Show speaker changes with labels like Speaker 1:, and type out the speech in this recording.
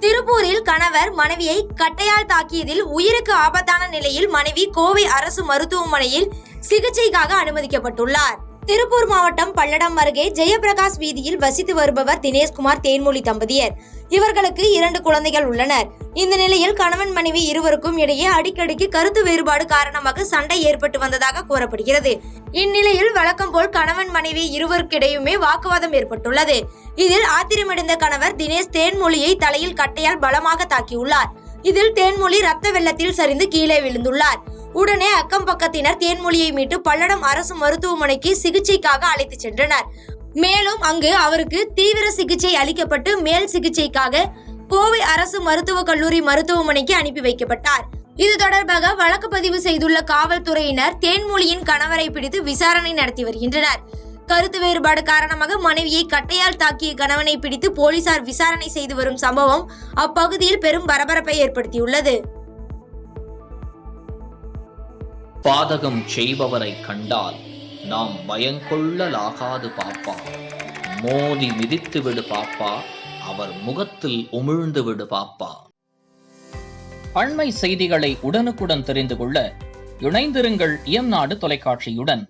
Speaker 1: திருப்பூரில் கணவர் மனைவியை கட்டையால் தாக்கியதில் உயிருக்கு ஆபத்தான நிலையில் மனைவி கோவை அரசு மருத்துவமனையில் சிகிச்சைக்காக அனுமதிக்கப்பட்டுள்ளார். திருப்பூர் மாவட்டம் பல்லடம் அருகே ஜெயபிரகாஷ் வீதியில் வசித்து வருபவர் தினேஷ்குமார் தேன்மொழி தம்பதியர். இவர்களுக்கு 2 குழந்தைகள் உள்ளனர். இந்த நிலையில் கணவன் மனைவி இருவருக்கும் இடையே அடிக்கடிக்கு கருத்து வேறுபாடு காரணமாக சண்டை ஏற்பட்டு வந்ததாக கூறப்படுகிறது. இந்நிலையில் வழக்கம் போல் கணவன் மனைவி இருவருக்கிடையுமே வாக்குவாதம் ஏற்பட்டுள்ளது. இதில் ஆத்திரமடைந்த கணவர் தினேஷ் தேன்மொழியை தலையில் கட்டையால் பலமாக தாக்கியுள்ளார். இதில் தேன்மொழி ரத்த வெள்ளத்தில் சரிந்து கீழே விழுந்துள்ளார். உடனே அக்கம் பக்கத்தினர் தேன்மொழியை மீட்டு பல்லடம் அரசு மருத்துவமனைக்கு சிகிச்சைக்காக அழைத்து சென்றனர். மேலும் அங்கு அவருக்கு தீவிர சிகிச்சை அளிக்கப்பட்டு மேல் சிகிச்சைக்காக கோவை அரசு மருத்துவக் கல்லூரி மருத்துவமனைக்கு அனுப்பி வைக்கப்பட்டார். இது தொடர்பாக வழக்கு பதிவு செய்துள்ள காவல்துறையினர் தேன்மொழியின் கணவரை பிடித்து விசாரணை நடத்தி வருகின்றனர். கருத்து வேறுபாடு காரணமாக மனைவியை கட்டையால் தாக்கிய கணவனை பிடித்து போலீசார் விசாரணை செய்து வரும் சம்பவம் அப்பகுதியில் பெரும் பரபரப்பை ஏற்படுத்தியுள்ளது.
Speaker 2: பாதகம் செய்பவரை கண்டால் நாம் பயங்கொள்ளலாகாது பாப்பா. மோதி மிதித்து விடு பாப்பா, அவர் முகத்தில் உமிழ்ந்து விடு பாப்பா. அண்மை செய்திகளை உடனுக்குடன் தெரிந்து கொள்ள இணைந்திருங்கள் இயம்நாடு தொலைக்காட்சியுடன்.